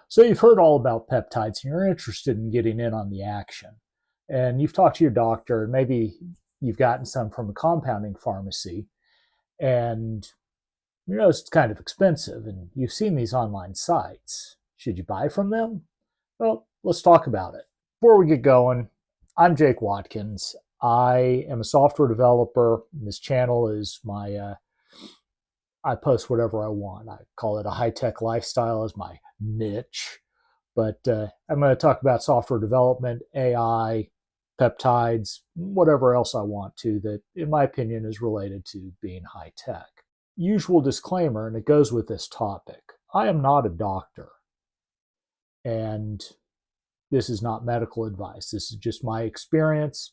So you've heard all about peptides and you're interested in getting in on the action. And you've talked to your doctor, and maybe you've gotten some from a compounding pharmacy, and you know it's kind of expensive, and you've seen these online sites. Should you buy from them? Well, let's talk about it. Before we get going, I'm Jake Watkins. I am a software developer. This channel is I post whatever I want. I call it a high-tech lifestyle as my niche. But I'm going to talk about software development, AI, peptides, whatever else I want to that, in my opinion, is related to being high tech. Usual disclaimer, and it goes with this topic. I am not a doctor, and this is not medical advice. This is just my experience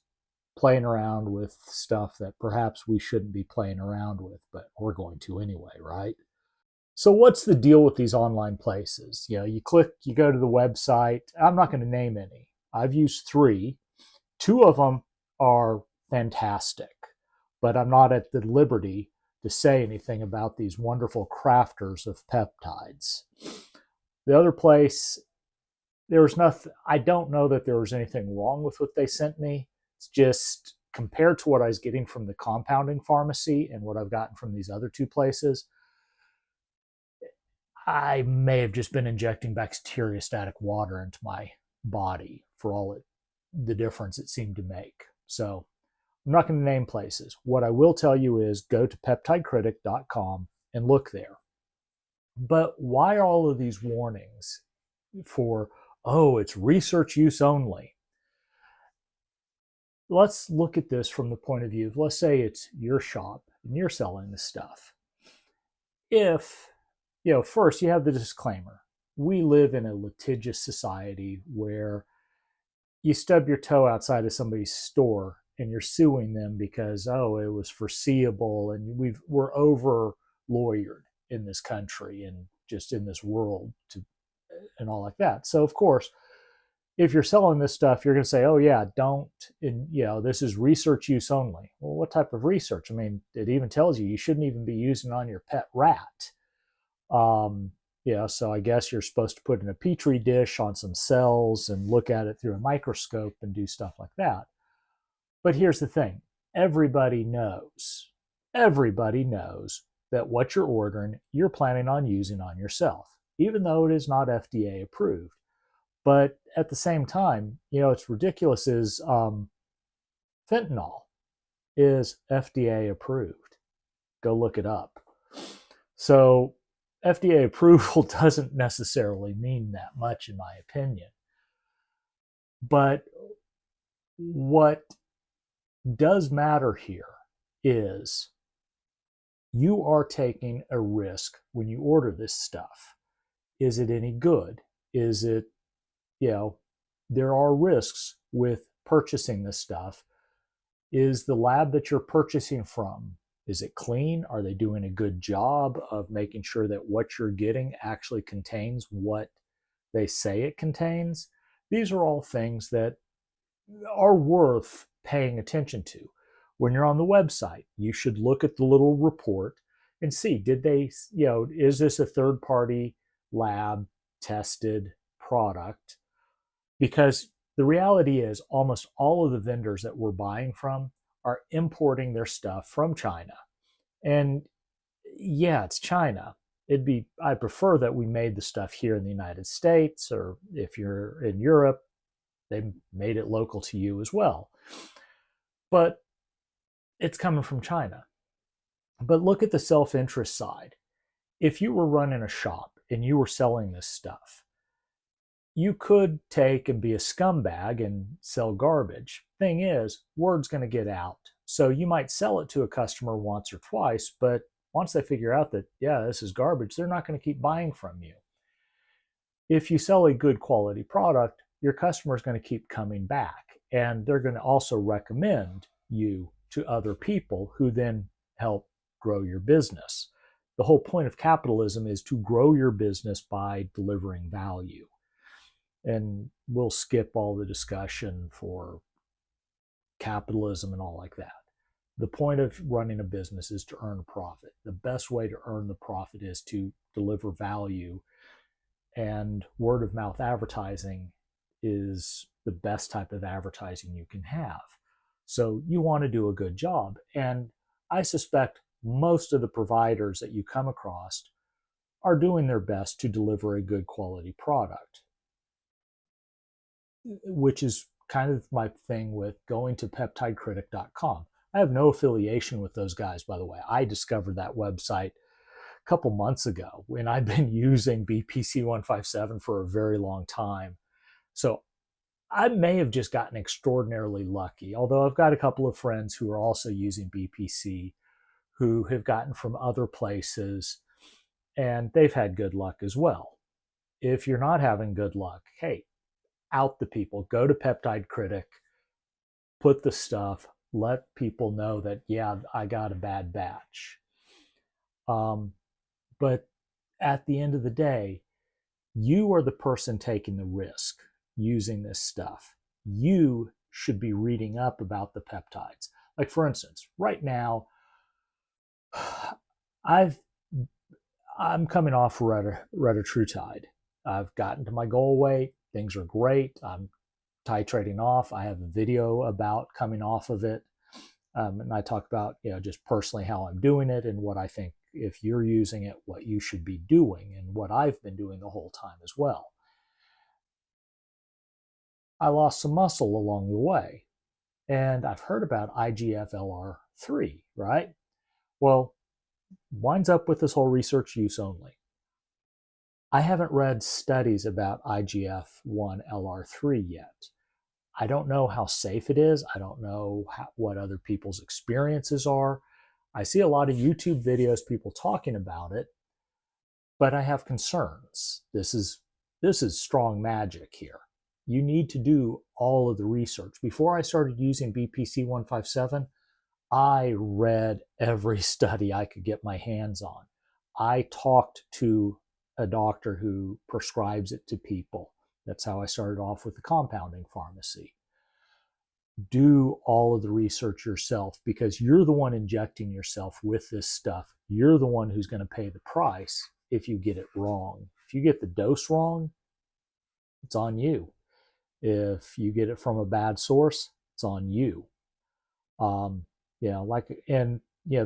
playing around with stuff that perhaps we shouldn't be playing around with, but we're going to anyway, right? So what's the deal with these online places? You know, you go to the website. I'm not going to name any. I've used 3. 2 of them are fantastic, but I'm not at the liberty to say anything about these wonderful crafters of peptides. The other place, there was nothing, I don't know that there was anything wrong with what they sent me. It's just compared to what I was getting from the compounding pharmacy and what I've gotten from these other 2 places, I may have just been injecting bacteriostatic water into my body for all the difference it seemed to make. So I'm not going to name places. What I will tell you is go to peptidecritic.com and look there. But why all of these warnings for, oh, it's research use only? Let's look at this from the point of view of, let's say it's your shop and you're selling this stuff. If first you have the disclaimer. We live in a litigious society where you stub your toe outside of somebody's store and you're suing them because, oh, it was foreseeable, and we're over lawyered in this country and just in this world and all like that. So of course, if you're selling this stuff, you're going to say, oh yeah, this is research use only. Well, what type of research? I mean, it even tells you shouldn't even be using on your pet rat. So I guess you're supposed to put in a petri dish on some cells and look at it through a microscope and do stuff like that. But here's the thing. Everybody knows that what you're ordering, you're planning on using on yourself, even though it is not FDA approved. But at the same time, it's ridiculous is fentanyl is FDA approved. Go look it up. So FDA approval doesn't necessarily mean that much, in my opinion. But what does matter here is you are taking a risk when you order this stuff. Is it any good? Is it, there are risks with purchasing this stuff. Is the lab that you're purchasing from, is it clean? Are they doing a good job of making sure that what you're getting actually contains what they say it contains? These are all things that are worth paying attention to. When you're on the website, you should look at the little report and see, did they, is this a third-party lab tested product? Because the reality is almost all of the vendors that we're buying from are importing their stuff from China. And yeah, it's China. I prefer that we made the stuff here in the United States, or if you're in Europe, they made it local to you as well. But it's coming from China. But look at the self-interest side. If you were running a shop and you were selling this stuff, you could take and be a scumbag and sell garbage. Thing is, word's going to get out. So you might sell it to a customer once or twice, but once they figure out that, yeah, this is garbage, they're not going to keep buying from you. If you sell a good quality product, your customer is going to keep coming back, and they're going to also recommend you to other people who then help grow your business. The whole point of capitalism is to grow your business by delivering value. And we'll skip all the discussion for capitalism and all like that. The point of running a business is to earn a profit. The best way to earn the profit is to deliver value and word of mouth advertising is the best type of advertising you can have. So you want to do a good job. And I suspect most of the providers that you come across are doing their best to deliver a good quality product, which is kind of my thing with going to peptidecritic.com. I have no affiliation with those guys, by the way. I discovered that website a couple months ago when I've been using BPC 157 for a very long time. So I may have just gotten extraordinarily lucky, although I've got a couple of friends who are also using BPC who have gotten from other places, and they've had good luck as well. If you're not having good luck, hey, out the people. Go to Peptide Critic, put the stuff, let people know that, yeah, I got a bad batch. But at the end of the day, you are the person taking the risk using this stuff. You should be reading up about the peptides. Like, for instance, right now, I'm coming off Retatrutide. I've gotten to my goal weight. Things are great. I'm titrating off. I have a video about coming off of it. And I talk about, just personally how I'm doing it and what I think, if you're using it, what you should be doing and what I've been doing the whole time as well. I lost some muscle along the way. And I've heard about IGF-LR3, right? Well, winds up with this whole research use only. I haven't read studies about IGF-1LR3 yet. I don't know how safe it is. I don't know what other people's experiences are. I see a lot of YouTube videos, people talking about it, but I have concerns. This is strong magic here. You need to do all of the research. Before I started using BPC 157, I read every study I could get my hands on. I talked to a doctor who prescribes it to people. That's how I started off with the compounding pharmacy. Do all of the research yourself, because you're the one injecting yourself with this stuff. You're the one who's going to pay the price if you get it wrong. If you get the dose wrong, it's on you. If you get it from a bad source, it's on you. The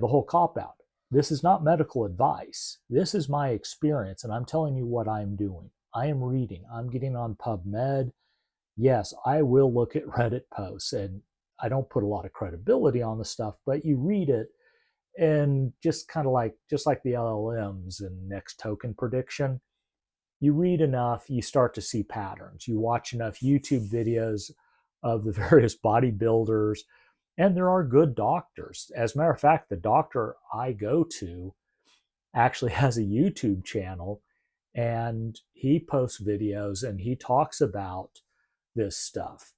whole cop out. This is not medical advice. This is my experience, and I'm telling you what I'm doing. I am reading. I'm getting on PubMed. Yes, I will look at Reddit posts, and I don't put a lot of credibility on the stuff, but you read it, and just like the LLMs and next token prediction, you read enough, you start to see patterns. You watch enough YouTube videos of the various bodybuilders, and there are good doctors. As a matter of fact, the doctor I go to actually has a YouTube channel, and he posts videos and he talks about this stuff.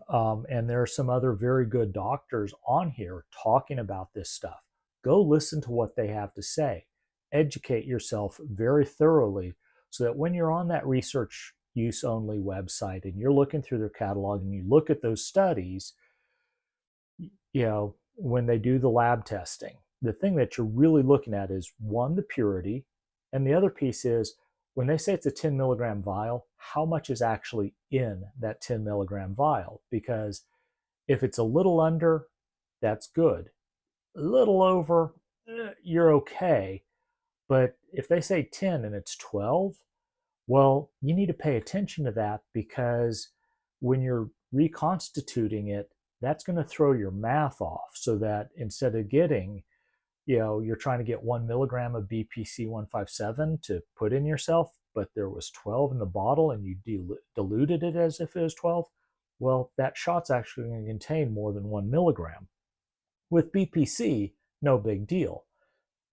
And there are some other very good doctors on here talking about this stuff. Go listen to what they have to say. Educate yourself very thoroughly so that when you're on that research use only website and you're looking through their catalog and you look at those studies, when they do the lab testing, the thing that you're really looking at is, one, the purity, and the other piece is, when they say it's a 10 milligram vial, how much is actually in that 10 milligram vial? Because if it's a little under, that's good. A little over, you're okay. But if they say 10 and it's 12, well, you need to pay attention to that, because when you're reconstituting it, that's going to throw your math off, so that instead of getting, you're trying to get 1 milligram of BPC 157 to put in yourself, but there was 12 in the bottle and you diluted it as if it was 12. Well, that shot's actually going to contain more than 1 milligram. With BPC, no big deal.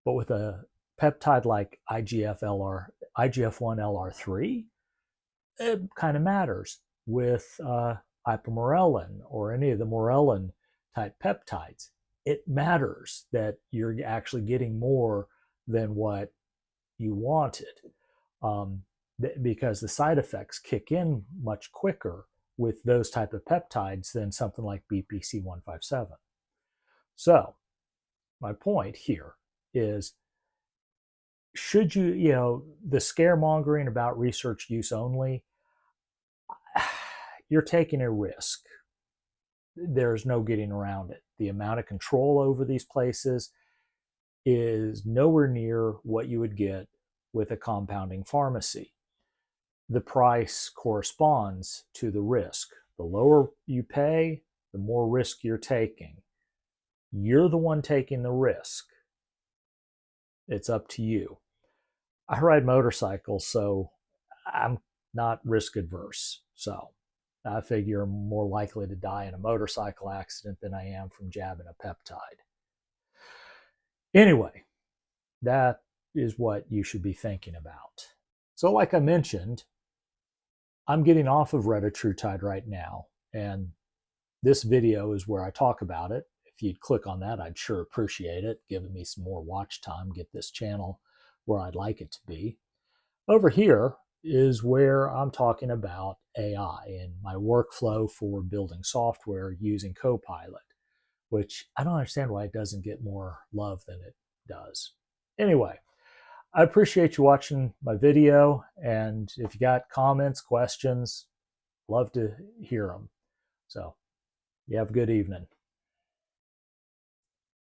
But with a peptide like IGF-1LR3, it kind of matters. With ipamorelin or any of the morelin type peptides, it matters that you're actually getting more than what you wanted, because the side effects kick in much quicker with those type of peptides than something like BPC 157. So my point here is, should you, the scaremongering about research use only, you're taking a risk. There's no getting around it. The amount of control over these places is nowhere near what you would get with a compounding pharmacy. The price corresponds to the risk. The lower you pay, the more risk you're taking. You're the one taking the risk. It's up to you. I ride motorcycles, so I'm not risk adverse. So I figure I'm more likely to die in a motorcycle accident than I am from jabbing a peptide. Anyway, that is what you should be thinking about. So like I mentioned, I'm getting off of Retatrutide right now, and this video is where I talk about it. If you'd click on that, I'd sure appreciate it, giving me some more watch time, get this channel where I'd like it to be. Over here is where I'm talking about AI and my workflow for building software using Copilot, which I don't understand why it doesn't get more love than it does. Anyway, I appreciate you watching my video, and if you got comments, questions, love to hear them. So you have a good evening.